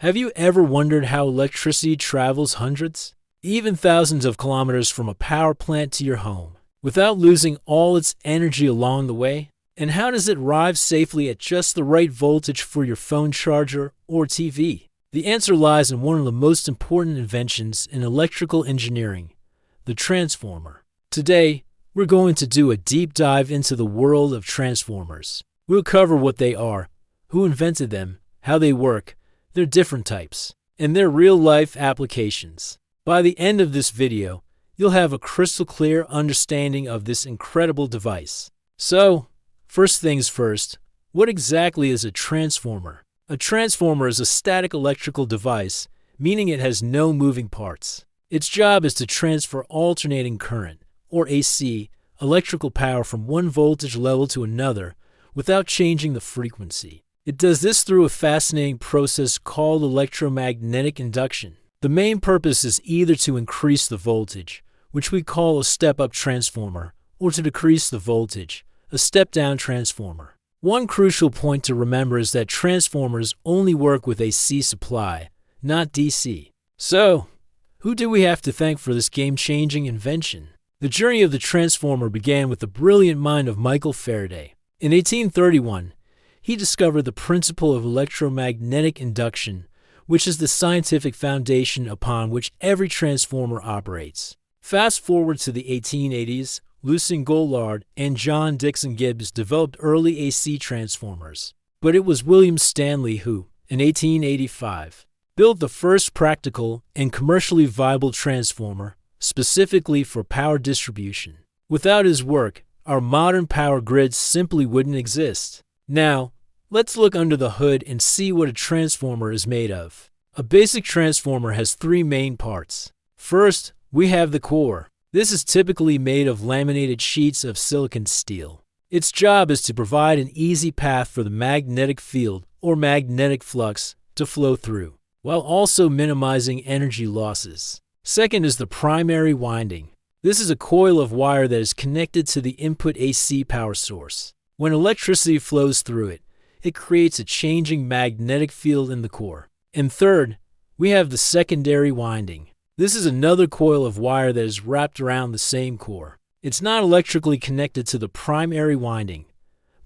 Have you ever wondered how electricity travels hundreds, even thousands of kilometers from a power plant to your home, without losing all its energy along the way? And how does it arrive safely at just the right voltage for your phone charger or TV? The answer lies in one of the most important inventions in electrical engineering, the transformer. Today, we're going to do a deep dive into the world of transformers. We'll cover what they are, who invented them, how they work, their different types, and their real-life applications. By the end of this video, you'll have a crystal clear understanding of this incredible device. So, first things first, what exactly is a transformer? A transformer is a static electrical device, meaning it has no moving parts. Its job is to transfer alternating current, or AC, electrical power from one voltage level to another without changing the frequency. It does this through a fascinating process called electromagnetic induction. The main purpose is either to increase the voltage, which we call a step-up transformer, or to decrease the voltage, a step-down transformer. One crucial point to remember is that transformers only work with AC supply, not DC. So, who do we have to thank for this game-changing invention? The journey of the transformer began with the brilliant mind of Michael Faraday. In 1831, he discovered the principle of electromagnetic induction, which is the scientific foundation upon which every transformer operates. Fast forward to the 1880s, Lucien Goulard and John Dixon Gibbs developed early AC transformers. But it was William Stanley who, in 1885, built the first practical and commercially viable transformer, specifically for power distribution. Without his work, our modern power grids simply wouldn't exist. Now, let's look under the hood and see what a transformer is made of. A basic transformer has three main parts. First, we have the core. This is typically made of laminated sheets of silicon steel. Its job is to provide an easy path for the magnetic field, or magnetic flux, to flow through, while also minimizing energy losses. Second is the primary winding. This is a coil of wire that is connected to the input AC power source. When electricity flows through it, it creates a changing magnetic field in the core. And third, we have the secondary winding. This is another coil of wire that is wrapped around the same core. It's not electrically connected to the primary winding,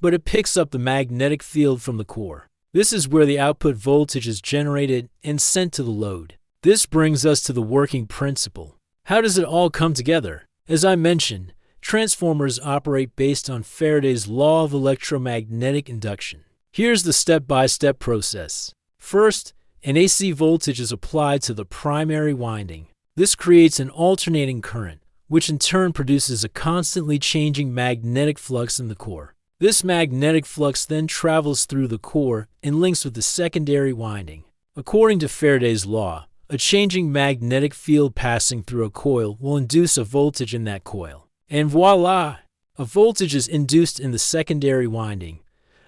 but it picks up the magnetic field from the core. This is where the output voltage is generated and sent to the load. This brings us to the working principle. How does it all come together? As I mentioned, transformers operate based on Faraday's law of electromagnetic induction. Here's the step-by-step process. First, an AC voltage is applied to the primary winding. This creates an alternating current, which in turn produces a constantly changing magnetic flux in the core. This magnetic flux then travels through the core and links with the secondary winding. According to Faraday's law, a changing magnetic field passing through a coil will induce a voltage in that coil. And voila! A voltage is induced in the secondary winding,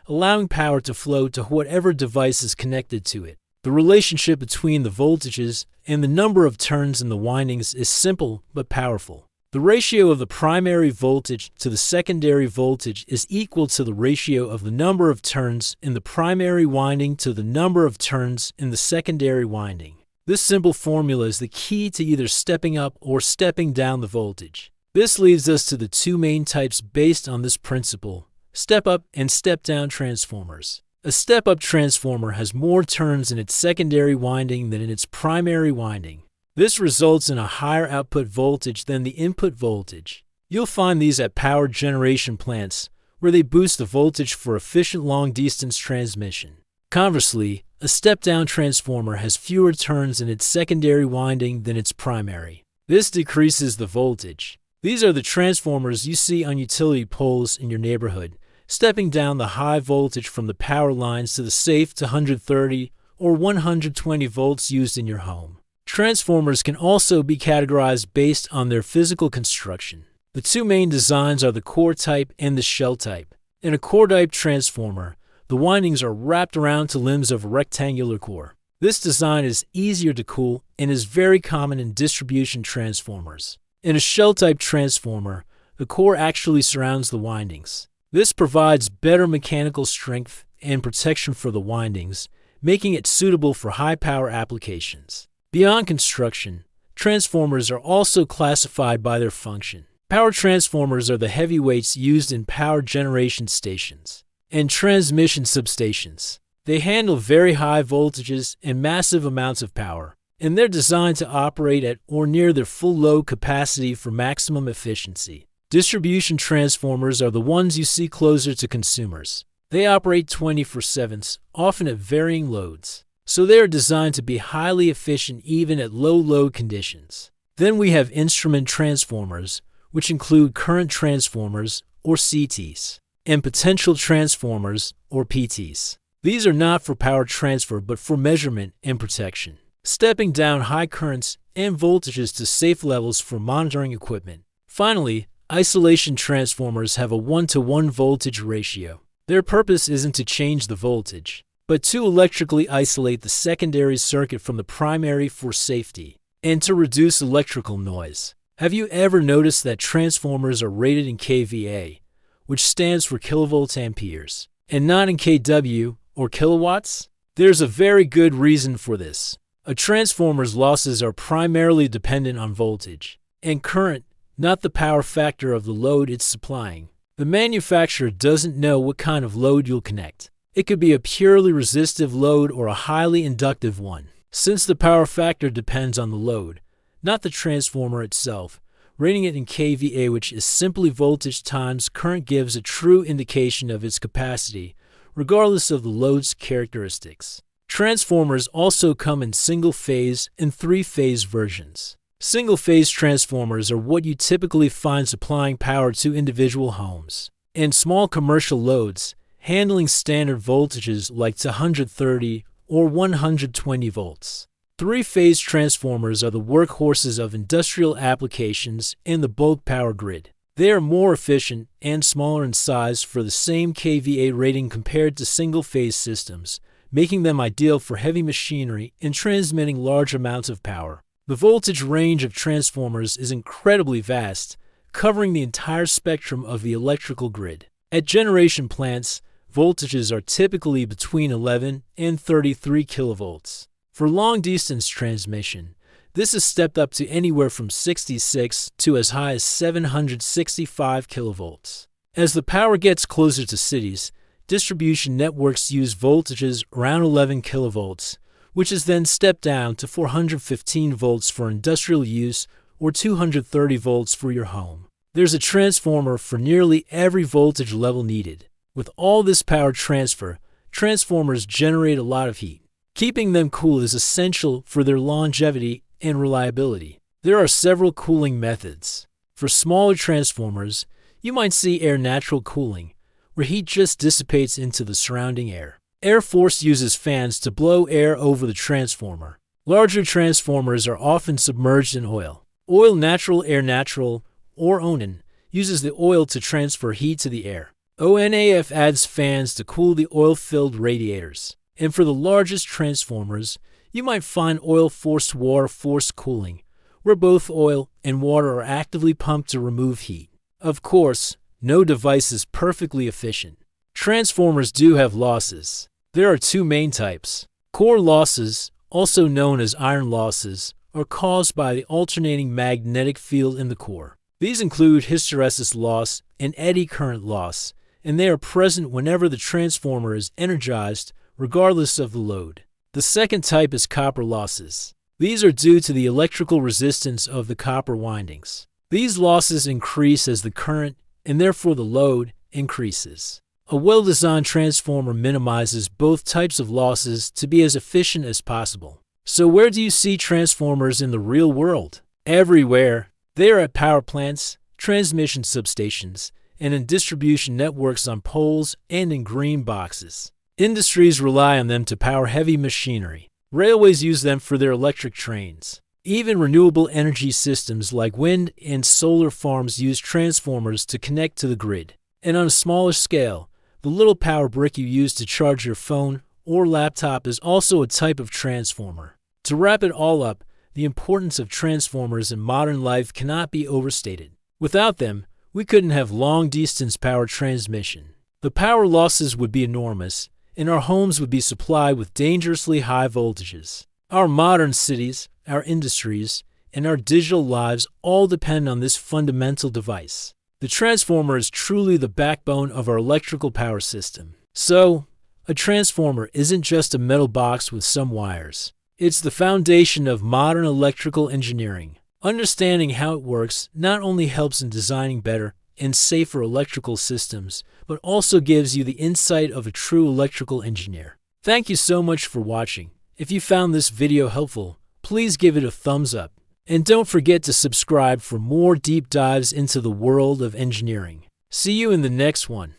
allowing power to flow to whatever device is connected to it. The relationship between the voltages and the number of turns in the windings is simple but powerful. The ratio of the primary voltage to the secondary voltage is equal to the ratio of the number of turns in the primary winding to the number of turns in the secondary winding. This simple formula is the key to either stepping up or stepping down the voltage. This leads us to the two main types based on this principle: step-up and step-down transformers. A step-up transformer has more turns in its secondary winding than in its primary winding. This results in a higher output voltage than the input voltage. You'll find these at power generation plants, where they boost the voltage for efficient long-distance transmission. Conversely, a step-down transformer has fewer turns in its secondary winding than its primary. This decreases the voltage. These are the transformers you see on utility poles in your neighborhood, stepping down the high voltage from the power lines to the safe 130 or 120 volts used in your home. Transformers can also be categorized based on their physical construction. The two main designs are the core type and the shell type. In a core type transformer, the windings are wrapped around to limbs of a rectangular core. This design is easier to cool and is very common in distribution transformers. In a shell-type transformer, the core actually surrounds the windings. This provides better mechanical strength and protection for the windings, making it suitable for high-power applications. Beyond construction, transformers are also classified by their function. Power transformers are the heavyweights used in power generation stations and transmission substations. They handle very high voltages and massive amounts of power, and they're designed to operate at or near their full load capacity for maximum efficiency. Distribution transformers are the ones you see closer to consumers. They operate 24/7, often at varying loads, so they are designed to be highly efficient even at low load conditions. Then we have instrument transformers, which include current transformers, or CTs, and potential transformers, or PTs. These are not for power transfer but for measurement and protection, stepping down high currents and voltages to safe levels for monitoring equipment. Finally, isolation transformers have a 1-to-1 voltage ratio. Their purpose isn't to change the voltage, but to electrically isolate the secondary circuit from the primary for safety and to reduce electrical noise. Have you ever noticed that transformers are rated in kVA, which stands for kilovolts amperes, and not in kW or kilowatts? There's a very good reason for this. A transformer's losses are primarily dependent on voltage and current, not the power factor of the load it's supplying. The manufacturer doesn't know what kind of load you'll connect. It could be a purely resistive load or a highly inductive one. Since the power factor depends on the load, not the transformer itself, rating it in kVA, which is simply voltage times current, gives a true indication of its capacity, regardless of the load's characteristics. Transformers also come in single-phase and three-phase versions. Single-phase transformers are what you typically find supplying power to individual homes and small commercial loads, handling standard voltages like to 130 or 120 volts. Three-phase transformers are the workhorses of industrial applications and the bulk power grid. They are more efficient and smaller in size for the same kVA rating compared to single-phase systems, making them ideal for heavy machinery and transmitting large amounts of power. The voltage range of transformers is incredibly vast, covering the entire spectrum of the electrical grid. At generation plants, voltages are typically between 11 and 33 kilovolts. For long-distance transmission, this is stepped up to anywhere from 66 to as high as 765 kilovolts. As the power gets closer to cities, distribution networks use voltages around 11 kilovolts, which is then stepped down to 415 volts for industrial use or 230 volts for your home. There's a transformer for nearly every voltage level needed. With all this power transfer, transformers generate a lot of heat. Keeping them cool is essential for their longevity and reliability. There are several cooling methods. For smaller transformers, you might see air natural cooling, where heat just dissipates into the surrounding air. Air force uses fans to blow air over the transformer. Larger transformers are often submerged in oil. Oil natural, air natural, or ONAN, uses the oil to transfer heat to the air. ONAF adds fans to cool the oil-filled radiators. And for the largest transformers, you might find oil-forced water forced cooling, where both oil and water are actively pumped to remove heat. Of course, no device is perfectly efficient. Transformers do have losses. There are two main types. Core losses, also known as iron losses, are caused by the alternating magnetic field in the core. These include hysteresis loss and eddy current loss, and they are present whenever the transformer is energized, regardless of the load. The second type is copper losses. These are due to the electrical resistance of the copper windings. These losses increase as the current, and therefore the load, increases. A well-designed transformer minimizes both types of losses to be as efficient as possible. So where do you see transformers in the real world? Everywhere. They are at power plants, transmission substations, and in distribution networks on poles and in green boxes. Industries rely on them to power heavy machinery. Railways use them for their electric trains. Even renewable energy systems like wind and solar farms use transformers to connect to the grid. And on a smaller scale, the little power brick you use to charge your phone or laptop is also a type of transformer. To wrap it all up, the importance of transformers in modern life cannot be overstated. Without them, we couldn't have long-distance power transmission. The power losses would be enormous, and our homes would be supplied with dangerously high voltages. Our modern cities, our industries, and our digital lives all depend on this fundamental device. The transformer is truly the backbone of our electrical power system. So, a transformer isn't just a metal box with some wires. It's the foundation of modern electrical engineering. Understanding how it works not only helps in designing better and safer electrical systems, but also gives you the insight of a true electrical engineer. Thank you so much for watching. If you found this video helpful, please give it a thumbs up. And don't forget to subscribe for more deep dives into the world of engineering. See you in the next one.